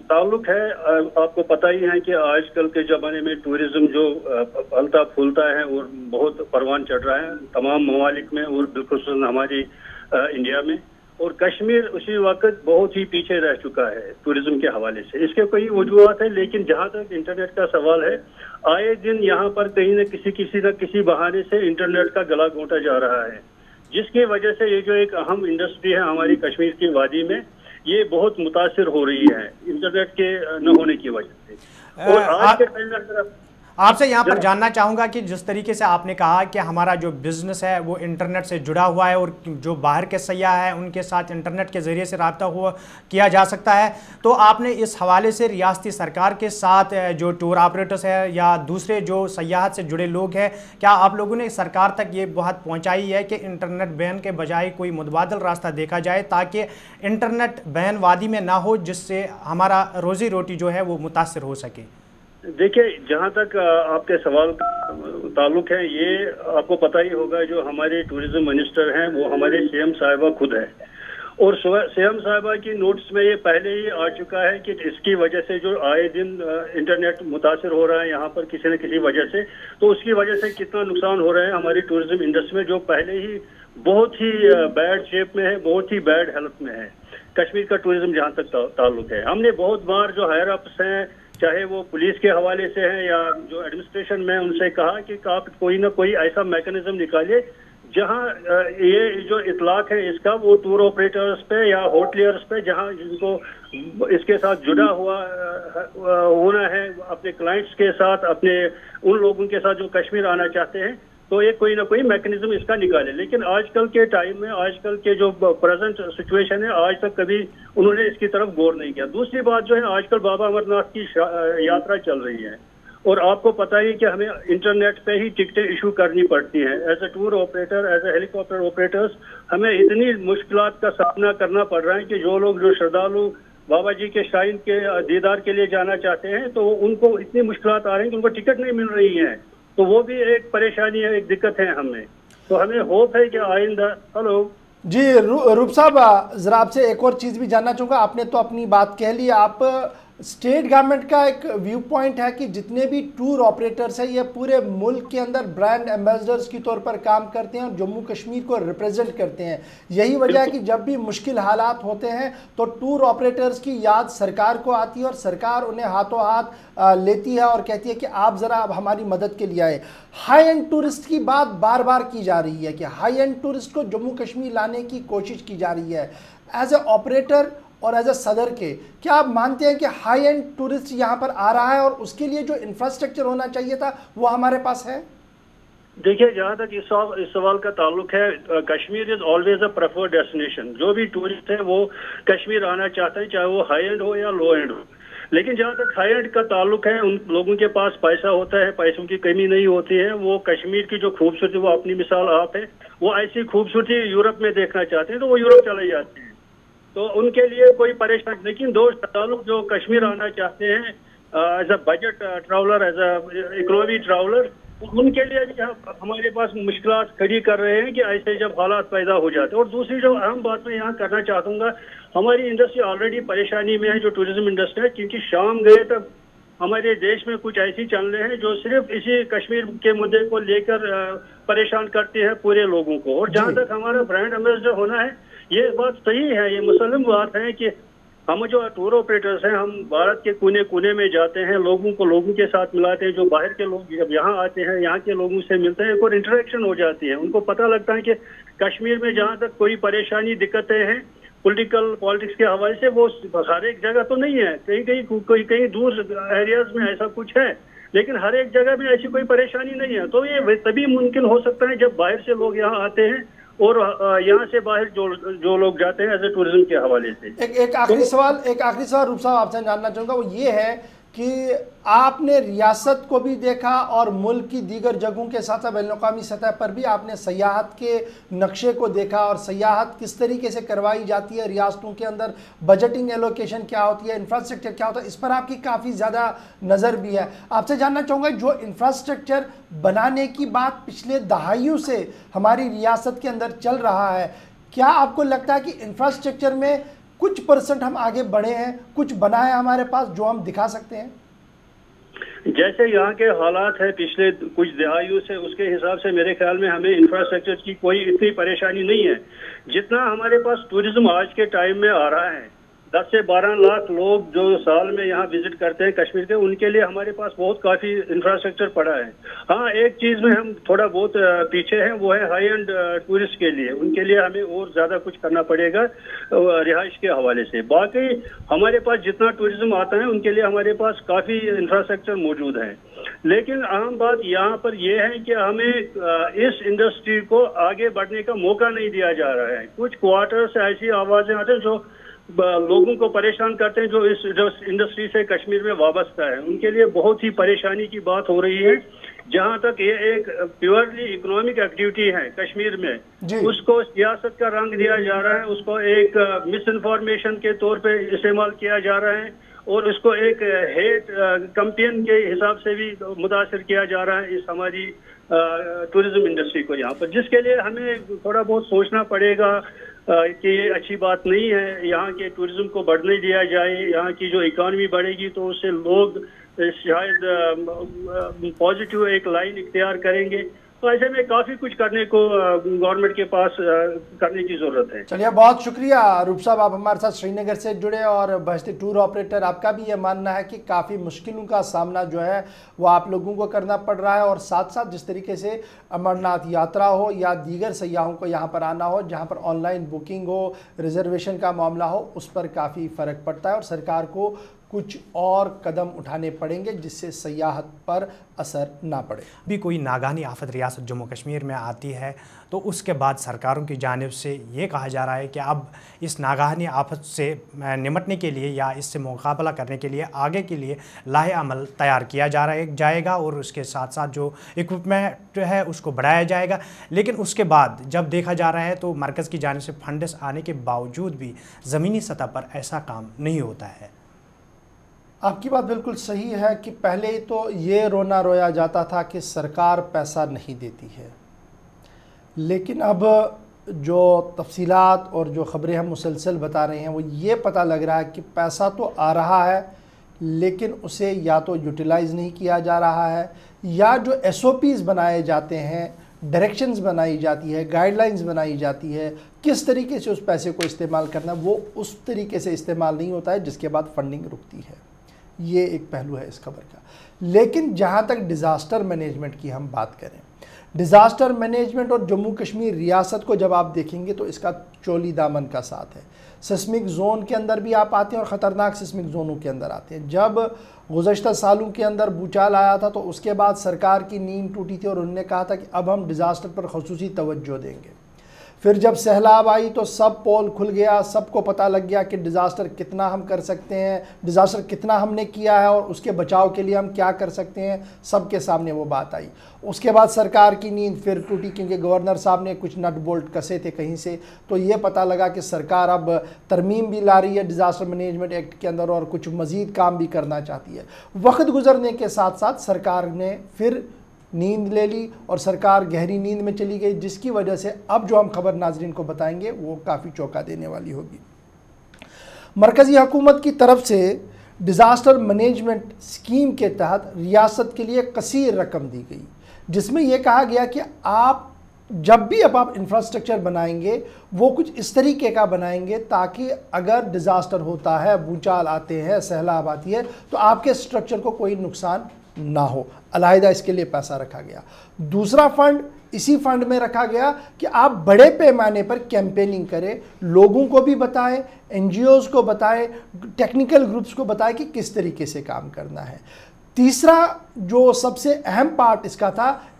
تعلق ہے، آپ کو پتہ ہی ہے کہ آج کل کے زمانے میں ٹورزم جو پھلتا پھولتا ہے اور بہت پروان چڑھ رہا ہے تمام ممالک میں اور بالخصوص ہماری انڈیا میں، اور کشمیر اسی وقت بہت ہی پیچھے رہ چکا ہے ٹورزم کے حوالے سے. اس کے کئی وجوہات ہیں، لیکن جہاں تک انٹرنیٹ کا سوال ہے، آئے دن یہاں پر کہیں نہ کسی بہانے سے انٹرنیٹ کا گلا گھونٹا جا رہا ہے، جس کی وجہ سے یہ جو ایک اہم انڈسٹری ہے ہماری کشمیر کی وادی میں، یہ بہت متاثر ہو رہی ہے انٹرنیٹ کے نہ ہونے کی وجہ سے. اور آج کے ٹائم میں آپ سے یہاں پر جاننا چاہوں گا کہ جس طریقے سے آپ نے کہا کہ ہمارا جو بزنس ہے وہ انٹرنیٹ سے جڑا ہوا ہے اور جو باہر کے سیاح ہیں ان کے ساتھ انٹرنیٹ کے ذریعے سے رابطہ کیا جا سکتا ہے، تو آپ نے اس حوالے سے ریاستی سرکار کے ساتھ جو ٹور آپریٹرز ہیں یا دوسرے جو سیاحت سے جڑے لوگ ہیں، کیا آپ لوگوں نے سرکار تک یہ بات پہنچائی ہے کہ انٹرنیٹ بین کے بجائے کوئی متبادل راستہ دیکھا جائے تاکہ انٹرنیٹ بین وادی میں نہ ہو، جس سے ہمارا روزی روٹی جو ہے وہ متاثر ہو سکے؟ دیکھیں، جہاں تک آپ کے سوال کا تعلق ہے، یہ آپ کو پتہ ہی ہوگا جو ہمارے ٹورزم منسٹر ہیں وہ ہمارے سی ایم صاحبہ خود ہے، اور سی ایم صاحبہ کی نوٹس میں یہ پہلے ہی آ چکا ہے کہ اس کی وجہ سے جو آئے دن انٹرنیٹ متاثر ہو رہا ہے یہاں پر کسی نہ کسی وجہ سے، تو اس کی وجہ سے کتنا نقصان ہو رہا ہے ہماری ٹورزم انڈسٹری میں، جو پہلے ہی بہت ہی بیڈ شیپ میں ہے، بہت ہی بیڈ ہیلتھ میں ہے کشمیر کا ٹورزم جہاں تک تعلق ہے. ہم نے بہت بار جو ہائر اپس ہیں، چاہے وہ پولیس کے حوالے سے ہیں یا جو ایڈمنسٹریشن میں، ان سے کہا کہ آپ کوئی نہ کوئی ایسا میکنزم نکالیے جہاں یہ جو اطلاق ہے اس کا وہ ٹور آپریٹرز پہ یا ہوٹلیئرز پہ، جہاں جن کو اس کے ساتھ جڑا ہوا ہونا ہے اپنے کلائنٹس کے ساتھ، اپنے ان لوگوں کے ساتھ جو کشمیر آنا چاہتے ہیں، تو یہ کوئی نہ کوئی میکنزم اس کا نکالے. لیکن آج کل کے ٹائم میں، آج کل کے جو پریزنٹ سچویشن ہے، آج تک کبھی انہوں نے اس کی طرف غور نہیں کیا. دوسری بات جو ہے، آج کل بابا امرناتھ کی یاترا چل رہی ہے، اور آپ کو پتہ ہی کہ ہمیں انٹرنیٹ پہ ہی ٹکٹیں ایشو کرنی پڑتی ہیں. As a tour operator, as a Halley copter operators, ہمیں اتنی مشکلات کا سامنا کرنا پڑ رہا ہے کہ جو لوگ جو شردالو بابا جی کے شائن کے دیدار کے لیے جانا چاہتے ہیں، تو ان کو اتنی مشکلات آ رہی ہیں کہ ان کو ٹکٹ نہیں مل رہی ہیں. تو وہ بھی ایک پریشانی ہے، ایک دقت ہے ہمیں. تو ہمیں ہوپ ہے کہ آئندہ. ہلو جی روپ صاحب، ذرا آپ سے ایک اور چیز بھی جاننا چاہوں گا. آپ نے تو اپنی بات کہہ لی، آپ اسٹیٹ گورنمنٹ کا ایک ویو پوائنٹ ہے کہ جتنے بھی ٹور آپریٹرز ہیں یہ پورے ملک کے اندر برانڈ ایمبیسڈرز کی طور پر کام کرتے ہیں اور جموں کشمیر کو ریپریزنٹ کرتے ہیں. یہی وجہ ہے کہ جب بھی مشکل حالات ہوتے ہیں تو ٹور آپریٹرز کی یاد سرکار کو آتی ہے اور سرکار انہیں ہاتھوں ہاتھ لیتی ہے اور کہتی ہے کہ آپ ذرا ہماری مدد کے لیے آئے. ہائی اینڈ ٹورسٹ کی بات بار بار کی جا رہی ہے کہ ہائی اینڈ ٹورسٹ کو جموں کشمیر لانے کی کوشش کی جا رہی ہے. ایز اے آپریٹر اور ایز اے صدر کے، کیا آپ مانتے ہیں کہ ہائی اینڈ ٹورسٹ یہاں پر آ رہا ہے اور اس کے لیے جو انفراسٹرکچر ہونا چاہیے تھا وہ ہمارے پاس ہے؟ دیکھیے، جہاں تک اس سوال کا تعلق ہے، Kashmir is always a preferred destination. جو بھی ٹورسٹ ہے وہ کشمیر آنا چاہتے ہیں، چاہے وہ ہائی اینڈ ہو یا لو اینڈ ہو. لیکن جہاں تک ہائی اینڈ کا تعلق ہے، ان لوگوں کے پاس پیسہ ہوتا ہے، پیسوں کی کمی نہیں ہوتی ہے. وہ کشمیر کی جو خوبصورتی، وہ اپنی مثال آپ ہے، وہ ایسی خوبصورتی یورپ میں دیکھنا چاہتے ہیں تو وہ یورپ چلے جاتے ہیں. تو ان کے لیے کوئی پریشانی. لیکن دوست تعلق جو کشمیر آنا چاہتے ہیں as a budget traveller, as a economy traveller, ان کے لیے بھی ہمارے پاس مشکلات کھڑی کر رہے ہیں کہ ایسے جب حالات پیدا ہو جاتے ہیں. اور دوسری جو اہم بات میں یہاں کرنا چاہتا ہوں گا، ہماری انڈسٹری آلریڈی پریشانی میں ہے، جو ٹورزم انڈسٹری ہے، کیونکہ شام گئے تب ہمارے دیش میں کچھ ایسی چینلیں ہیں جو صرف اسی کشمیر کے مدعے کو لے کر پریشان کرتی ہے پورے لوگوں کو. اور جہاں تک ہمارا برانڈ ایمبیسڈر ہونا ہے، یہ بات صحیح ہے، یہ مسلم بات ہے کہ ہم جو ٹور آپریٹرز ہیں، ہم بھارت کے کونے کونے میں جاتے ہیں، لوگوں کو لوگوں کے ساتھ ملاتے ہیں. جو باہر کے لوگ جب یہاں آتے ہیں، یہاں کے لوگوں سے ملتے ہیں، اور انٹریکشن ہو جاتی ہے. ان کو پتہ لگتا ہے کہ کشمیر میں جہاں تک کوئی پریشانی، دقتیں ہیں پالیٹکس کے حوالے سے، وہ ہر ایک جگہ تو نہیں ہے، کہیں دور ایریاز میں ایسا کچھ ہے، لیکن ہر ایک جگہ میں ایسی کوئی پریشانی نہیں ہے. تو یہ تبھی ممکن ہو سکتا ہے جب باہر سے لوگ یہاں آتے ہیں اور یہاں سے باہر جو لوگ جاتے ہیں ایز اے ٹورزم کے حوالے سے. ایک آخری سوال روپ صاحب آپ سے جاننا چاہوں گا، وہ یہ ہے کہ آپ نے ریاست کو بھی دیکھا اور ملک کی دیگر جگہوں کے ساتھ بین الاقوامی سطح پر بھی آپ نے سیاحت کے نقشے کو دیکھا اور سیاحت کس طریقے سے کروائی جاتی ہے، ریاستوں کے اندر بجٹنگ ایلوکیشن کیا ہوتی ہے، انفراسٹرکچر کیا ہوتا ہے، اس پر آپ کی کافی زیادہ نظر بھی ہے۔ آپ سے جاننا چاہوں گا جو انفراسٹرکچر بنانے کی بات پچھلے دہائیوں سے ہماری ریاست کے اندر چل رہا ہے، کیا آپ کو لگتا ہے کہ انفراسٹرکچر میں کچھ پرسنٹ ہم آگے بڑھے ہیں، کچھ بنا ہے ہمارے پاس جو ہم دکھا سکتے ہیں؟ جیسے یہاں کے حالات ہیں پچھلے کچھ دہائیوں سے، اس کے حساب سے میرے خیال میں ہمیں انفراسٹرکچر کی کوئی اتنی پریشانی نہیں ہے۔ جتنا ہمارے پاس ٹورزم آج کے ٹائم میں آ رہا ہے، 10 سے 12 لاکھ لوگ جو سال میں یہاں وزٹ کرتے ہیں کشمیر کے، ان کے لیے ہمارے پاس بہت کافی انفراسٹرکچر پڑا ہے۔ ہاں، ایک چیز میں ہم تھوڑا بہت پیچھے ہیں، وہ ہے ہائی اینڈ ٹورسٹ کے لیے، ان کے لیے ہمیں اور زیادہ کچھ کرنا پڑے گا رہائش کے حوالے سے۔ باقی ہمارے پاس جتنا ٹورزم آتا ہے ان کے لیے ہمارے پاس کافی انفراسٹرکچر موجود ہے، لیکن اہم بات یہاں پر یہ ہے کہ ہمیں اس انڈسٹری کو آگے بڑھنے کا موقع نہیں دیا جا رہا ہے۔ کچھ کوارٹر سے ایسی آوازیں آتے ہیں جو لوگوں کو پریشان کرتے ہیں، جو اس انڈسٹری سے کشمیر میں وابستہ ہے، ان کے لیے بہت ہی پریشانی کی بات ہو رہی ہے۔ جہاں تک یہ ایک پیورلی اکنامک ایکٹیویٹی ہے کشمیر میں، اس کو سیاست کا رنگ دیا جا رہا ہے، اس کو ایک مس انفارمیشن کے طور پہ استعمال کیا جا رہا ہے، اور اس کو ایک ہیٹ کمپین کے حساب سے بھی متاثر کیا جا رہا ہے اس ہماری ٹورزم انڈسٹری کو یہاں پر، جس کے لیے ہمیں تھوڑا بہت سوچنا پڑے گا کہ یہ اچھی بات نہیں ہے۔ یہاں کے ٹورزم کو بڑھنے دیا جائے، یہاں کی جو اکانومی بڑھے گی تو اس سے لوگ شاید پازیٹیو ایک لائن اختیار کریں گے۔ تو ایسے میں کافی کچھ کرنے کو گورنمنٹ کے پاس کرنے کی ضرورت ہے۔ چلیے، بہت شکریہ روپ صاحب، آپ ہمارے ساتھ سری نگر سے جڑے، اور بہشتی ٹور آپریٹر، آپ کا بھی یہ ماننا ہے کہ کافی مشکلوں کا سامنا جو ہے وہ آپ لوگوں کو کرنا پڑ رہا ہے، اور ساتھ ساتھ جس طریقے سے امرناتھ یاترا ہو یا دیگر سیاحوں کو یہاں پر آنا ہو، جہاں پر آن لائن بکنگ ہو، ریزرویشن کا معاملہ ہو، اس پر کافی فرق پڑتا ہے، اور سرکار کو کچھ اور قدم اٹھانے پڑیں گے جس سے سیاحت پر اثر نہ پڑے۔ بھی کوئی ناگہانی آفت ریاست جموں کشمیر میں آتی ہے تو اس کے بعد سرکاروں کی جانب سے یہ کہا جا رہا ہے کہ اب اس ناگہانی آفت سے نمٹنے کے لیے یا اس سے مقابلہ کرنے کے لیے آگے کے لیے لاہ عمل تیار کیا جائے گا، اور اس کے ساتھ ساتھ جو اکوپمنٹ ہے اس کو بڑھایا جائے گا۔ لیکن اس کے بعد جب دیکھا جا رہا ہے تو مرکز کی جانب سے فنڈس آنے کے باوجود بھی زمینی سطح پر ایسا کام نہیں ہوتا ہے۔ آپ کی بات بالکل صحیح ہے کہ پہلے تو یہ رونا رویا جاتا تھا کہ سرکار پیسہ نہیں دیتی ہے، لیکن اب جو تفصیلات اور جو خبریں ہم مسلسل بتا رہے ہیں وہ یہ پتہ لگ رہا ہے کہ پیسہ تو آ رہا ہے، لیکن اسے یا تو یوٹیلائز نہیں کیا جا رہا ہے، یا جو SOPs بنائے جاتے ہیں، ڈائریکشنز بنائی جاتی ہے، گائیڈ لائنز بنائی جاتی ہے، کس طریقے سے اس پیسے کو استعمال کرنا، وہ اس طریقے سے استعمال نہیں ہوتا ہے، جس کے بعد فنڈنگ رکتی ہے۔ یہ ایک پہلو ہے اس خبر کا۔ لیکن جہاں تک ڈیزاسٹر مینجمنٹ کی ہم بات کریں، ڈیزاسٹر مینجمنٹ اور جموں کشمیر ریاست کو جب آپ دیکھیں گے تو اس کا چولی دامن کا ساتھ ہے۔ سسمک زون کے اندر بھی آپ آتے ہیں اور خطرناک سسمک زونوں کے اندر آتے ہیں۔ جب گزشتہ سالوں کے اندر بھوچال آیا تھا تو اس کے بعد سرکار کی نیند ٹوٹی تھی اور انہوں نے کہا تھا کہ اب ہم ڈیزاسٹر پر خصوصی توجہ دیں گے۔ پھر جب سیلاب آئی تو سب پول کھل گیا، سب کو پتہ لگ گیا کہ ڈیزاسٹر کتنا ہم کر سکتے ہیں، ڈیزاسٹر کتنا ہم نے کیا ہے اور اس کے بچاؤ کے لیے ہم کیا کر سکتے ہیں، سب کے سامنے وہ بات آئی۔ اس کے بعد سرکار کی نیند پھر ٹوٹی کیونکہ گورنر صاحب نے کچھ نٹ بولٹ کسے تھے کہیں سے، تو یہ پتہ لگا کہ سرکار اب ترمیم بھی لا رہی ہے ڈیزاسٹر مینجمنٹ ایکٹ کے اندر اور کچھ مزید کام بھی کرنا چاہتی ہے۔ وقت گزرنے کے ساتھ ساتھ سرکار نے پھر نیند لے لی اور سرکار گہری نیند میں چلی گئی، جس کی وجہ سے اب جو ہم خبر ناظرین کو بتائیں گے وہ کافی چونکا دینے والی ہوگی۔ مرکزی حکومت کی طرف سے ڈیزاسٹر مینجمنٹ اسکیم کے تحت ریاست کے لیے کثیر رقم دی گئی، جس میں یہ کہا گیا کہ آپ جب بھی اب آپ انفراسٹرکچر بنائیں گے وہ کچھ اس طریقے کا بنائیں گے تاکہ اگر ڈیزاسٹر ہوتا ہے، بھوچال آتے ہیں، سیلاب آتی ہے تو آپ کے سٹرکچر کو کوئی نقصان نہ ہو۔ علیحدہ اس کے لیے پیسہ رکھا گیا۔ دوسرا فنڈ اسی فنڈ میں رکھا گیا کہ آپ بڑے پیمانے پر کیمپیننگ کریں، لوگوں کو بھی بتائیں، NGOs کو بتائیں، ٹیکنیکل گروپس کو بتائیں کہ کس طریقے سے کام کرنا ہے۔ تیسرا جو سب سے اہم پارٹ اس کا تھا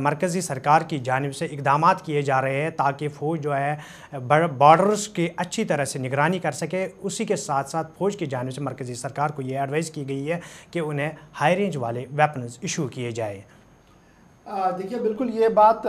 مرکزی سرکار کی جانب سے اقدامات کیے جا رہے ہیں تاکہ فوج جو ہے بارڈرز کی اچھی طرح سے نگرانی کر سکے۔ اسی کے ساتھ ساتھ فوج کی جانب سے مرکزی سرکار کو یہ ایڈوائز کی گئی ہے کہ انہیں ہائی رینج والے ویپنز ایشو کیے جائے۔ دیکھیے بالکل یہ بات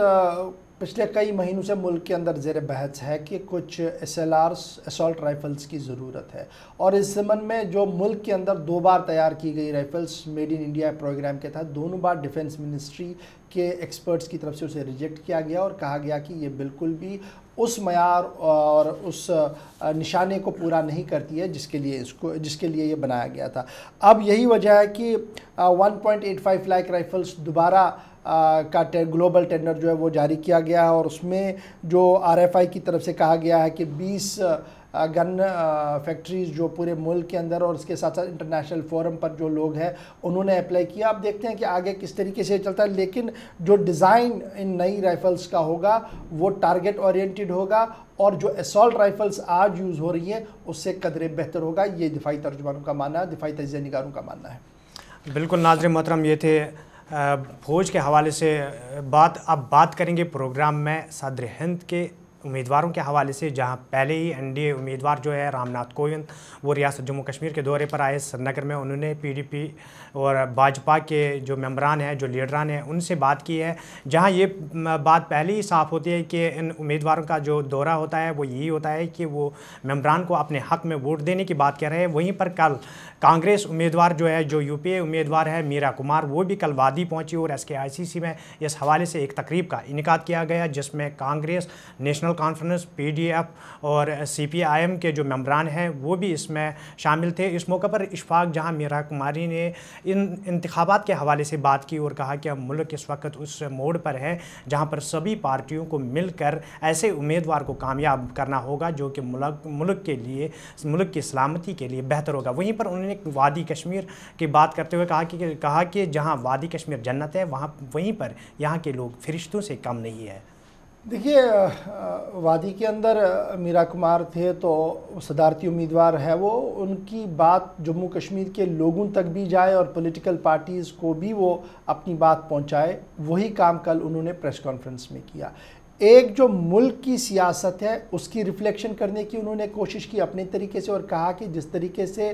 پچھلے کئی مہینوں سے ملک کے اندر زیر بحث ہے کہ کچھ SLRs اسالٹ رائفلز کی ضرورت ہے، اور اس ضمن میں جو ملک کے اندر 2 بار تیار کی گئی rifles made in India programme کے تحت دونوں بار ڈیفنس منسٹری کے ایکسپرٹس کی طرف سے اسے ریجیکٹ کیا گیا اور کہا گیا کہ یہ بالکل بھی اس معیار اور اس نشانے کو پورا نہیں کرتی ہے جس کے لیے یہ بنایا گیا تھا۔ اب یہی وجہ ہے کہ 1.85 لاکھ رائفلز دوبارہ کا گلوبل ٹینڈر جو ہے وہ جاری کیا گیا ہے، اور اس میں جو RFI کی طرف سے کہا گیا ہے کہ 20 گن فیکٹریز جو پورے ملک کے اندر اور اس کے ساتھ ساتھ انٹرنیشنل فورم پر جو لوگ ہیں انہوں نے اپلائی کیا۔ اب دیکھتے ہیں کہ آگے کس طریقے سے چلتا ہے، لیکن جو ڈیزائن ان نئی رائفلز کا ہوگا وہ ٹارگٹ اورینٹڈ ہوگا، اور جو اسالٹ رائفلز آج یوز ہو رہی ہیں اس سے قدرے بہتر ہوگا، یہ دفاعی ترجمانوں کا ماننا ہے، دفاعی تجزیہ نگاروں کا ماننا ہے۔ بالکل ناظرین محترم، یہ تھے فوج کے حوالے سے اب بات کریں گے پروگرام میں صدر ہند کے امیدواروں کے حوالے سے، جہاں پہلے ہی NDA امیدوار جو ہے رام ناتھ کووند وہ ریاست جموں کشمیر کے دورے پر آئے سری نگر میں۔ انہوں نے PDP اور بھاجپا کے جو ممبران ہیں، جو لیڈران ہیں، ان سے بات کی ہے، جہاں یہ بات پہلے ہی صاف ہوتی ہے کہ ان امیدواروں کا جو دورہ ہوتا ہے وہ یہی ہوتا ہے کہ وہ ممبران کو اپنے حق میں ووٹ دینے کی بات کر رہے ہیں۔ وہیں پر کل کانگریس امیدوار جو ہے، جو UPA امیدوار ہے میرا کمار، وہ بھی کل وادی پہنچی اور SKICC میں اس حوالے سے ایک تقریب کا انعقاد کیا گیا جس میں کانگریس، نیشنل کانفرنس، PDF اور CPIM کے جو ممبران ہیں وہ بھی اس میں شامل تھے۔ اس موقع پر اشفاق جہاں میرا کماری نے ان انتخابات کے حوالے سے بات کی اور کہا کہ ملک اس وقت اس موڑ پر ہے جہاں پر سبھی پارٹیوں کو مل کر ایسے امیدوار کو کامیاب کرنا ہوگا جو کہ ملک کے لیے، ملک کی سلامتی کے لیے بہتر ہوگا۔ وہیں پر انہوں نے وادی کشمیر کی بات کرتے ہوئے کہا کہ جہاں وادی کشمیر جنت ہے وہیں پر یہاں کے لوگ فرشتوں سے کم نہیں ہے۔ دیکھیے وادی کے اندر میرا کمار تھے تو صدارتی امیدوار ہے، وہ ان کی بات جموں کشمیر کے لوگوں تک بھی جائے اور پولیٹیکل پارٹیز کو بھی وہ اپنی بات پہنچائے، وہی کام کل انہوں نے پریس کانفرنس میں کیا۔ ایک جو ملک کی سیاست ہے اس کی ریفلیکشن کرنے کی انہوں نے کوشش کی اپنے طریقے سے، اور کہا کہ جس طریقے سے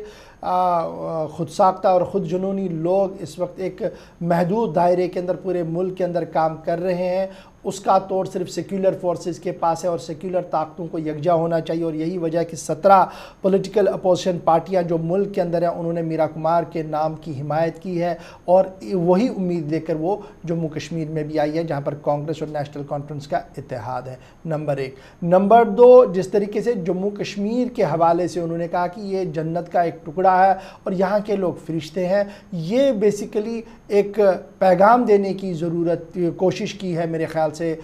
خود ساختہ اور خود جنونی لوگ اس وقت ایک محدود دائرے کے اندر پورے ملک کے اندر کام کر رہے ہیں، اس کا توڑ صرف سیکولر فورسز کے پاس ہے اور سیکولر طاقتوں کو یکجا ہونا چاہیے، اور یہی وجہ ہے کہ 17 پولیٹیکل اپوزیشن پارٹیاں جو ملک کے اندر ہیں انہوں نے میرا کمار کے نام کی حمایت کی ہے، اور وہی امید لے کر وہ جموں کشمیر میں بھی آئی ہے جہاں پر کانگریس اور نیشنل کانفرنس کا اتحاد ہے۔ نمبر 1۔ نمبر 2، جس طریقے سے جموں کشمیر کے حوالے سے انہوں نے کہا کہ یہ جنت کا ایک ٹکڑا ہے اور یہاں کے لوگ فرشتے ہیں، یہ بیسیکلی ایک پیغام دینے کی کوشش کی ہے میرے خیال سے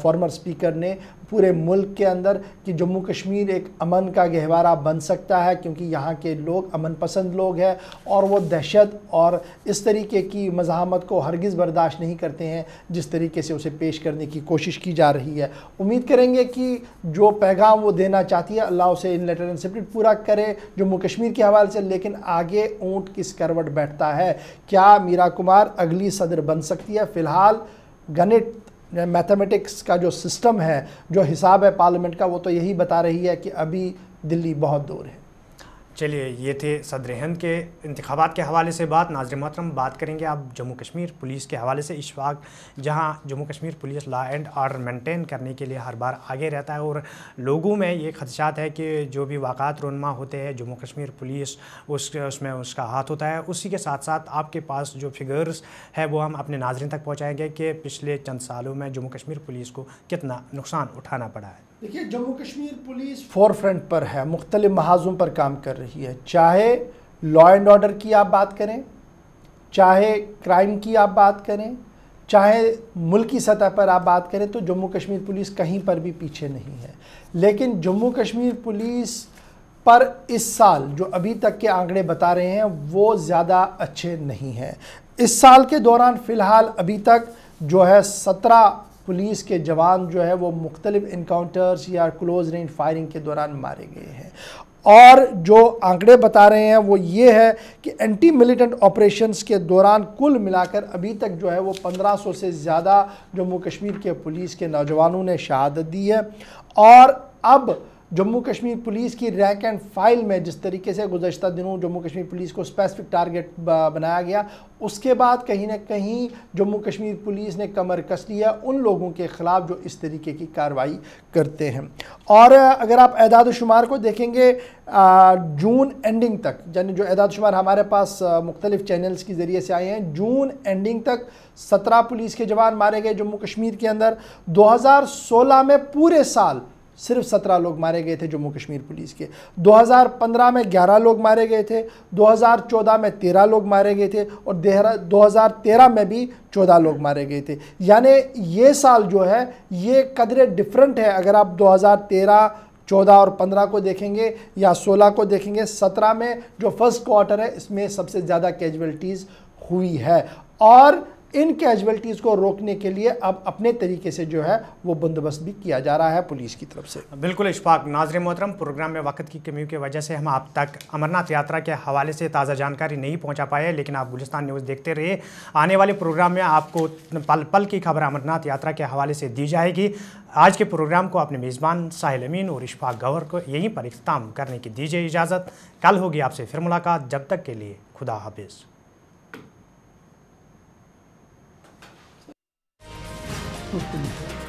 فارمر اسپیکر نے پورے ملک کے اندر کہ جموں کشمیر ایک امن کا گہوارہ بن سکتا ہے، کیونکہ یہاں کے لوگ امن پسند لوگ ہیں اور وہ دہشت اور اس طریقے کی مزاحمت کو ہرگز برداشت نہیں کرتے ہیں جس طریقے سے اسے پیش کرنے کی کوشش کی جا رہی ہے۔ امید کریں گے کہ جو پیغام وہ دینا چاہتی ہے اللہ اسے ان لیٹر اینڈ اسپرٹ پورا کرے جموں کشمیر کے حوالے سے، لیکن آگے اونٹ کس کروٹ بیٹھتا ہے؟ کیا میرا کمار اگلی صدر بن سکتی ہے؟ فی الحال گنت میتھمیٹکس کا جو سسٹم ہے، جو حساب ہے پارلیمنٹ کا، وہ تو یہی بتا رہی ہے کہ ابھی دلی بہت دور ہے۔ چلیے، یہ تھے صدر ہند کے انتخابات کے حوالے سے بات۔ ناظرین محترم، بات کریں گے اب جموں کشمیر پولیس کے حوالے سے۔ اشفاق جہاں Jammu Kashmir police law and order maintain کرنے کے لیے ہر بار آگے رہتا ہے اور لوگوں میں یہ خدشات ہے کہ جو بھی واقعات رونما ہوتے ہیں جموں کشمیر پولیس اس میں اس کا ہاتھ ہوتا ہے۔ اسی کے ساتھ ساتھ آپ کے پاس جو فگرز ہے وہ ہم اپنے ناظرین تک پہنچائیں گے کہ پچھلے چند سالوں میں جموں کشمیر پولیس کو کتنا نقصان اٹھانا پڑا ہے۔ دیکھیے، Jammu Kashmir police forefront پر ہے، مختلف محاذوں پر کام کر رہی ہے، چاہے لا اینڈ آرڈر کی آپ بات کریں، چاہے کرائم کی آپ بات کریں، چاہے ملکی سطح پر آپ بات کریں، تو جموں کشمیر پولیس کہیں پر بھی پیچھے نہیں ہے۔ لیکن جموں کشمیر پولیس پر اس سال جو ابھی تک کے آنکڑے بتا رہے ہیں وہ زیادہ اچھے نہیں ہیں۔ اس سال کے دوران فی الحال ابھی تک جو ہے 17 پولیس کے جوان جو ہے وہ مختلف انکاؤنٹرز یا کلوز رینج فائرنگ کے دوران مارے گئے ہیں، اور جو آنکڑے بتا رہے ہیں وہ یہ ہے کہ اینٹی ملیٹنٹ آپریشنز کے دوران کل ملا کر ابھی تک جو ہے وہ 1500 سے زیادہ جموں کشمیر کے پولیس کے نوجوانوں نے شہادت دی ہے. اور اب جموں کشمیر پولیس کی رینک اینڈ فائل میں جس طریقے سے گزشتہ دنوں جموں کشمیر پولیس کو اسپیسیفک ٹارگٹ بنایا گیا، اس کے بعد کہیں نہ کہیں جموں کشمیر پولیس نے کمر کس لی ہے ان لوگوں کے خلاف جو اس طریقے کی کارروائی کرتے ہیں. اور اگر آپ اعداد و شمار کو دیکھیں گے جون اینڈنگ تک، یعنی جو اعداد و شمار ہمارے پاس مختلف چینلز کی ذریعے سے آئے ہیں، جون اینڈنگ تک 17 پولیس کے جوان مارے گئے جموں کشمیر کے اندر. 2016 میں پورے سال صرف 17 لوگ مارے گئے تھے جموں کشمیر پولیس کے. 2015 میں 11 لوگ مارے گئے تھے، 2014 میں 13 لوگ مارے گئے تھے، اور 2013 میں بھی 14 لوگ مارے گئے تھے. یعنی یہ سال جو ہے یہ قدرے ڈیفرنٹ ہے. اگر آپ 2013 14 اور 15 کو دیکھیں گے یا 16 کو دیکھیں گے، 17 میں جو فرسٹ کوارٹر ہے اس میں سب سے زیادہ کیجویلٹیز ہوئی ہے. اور ان کیجویلٹیز کو روکنے کے لیے اب اپنے طریقے سے جو ہے وہ بندوبست بھی کیا جا رہا ہے پولیس کی طرف سے. بالکل اشفاق. ناظرین محترم، پروگرام میں وقت کی کمی کی وجہ سے ہم آپ تک امرناتھ یاترا کے حوالے سے تازہ جانکاری نہیں پہنچا پائے، لیکن آپ گلستان نیوز دیکھتے رہیے. آنے والے پروگرام میں آپ کو پل پل کی خبر امرناتھ یاترا کے حوالے سے دی جائے گی. آج کے پروگرام کو اپنے میزبان ساحل امین اور اشفاق گوہر کو یہیں پر اختتام کرنے کی دیجیے اجازت. کل ہوگی آپ سے پھر ملاقات. جب تک کے لیے خدا حافظ. Thank you.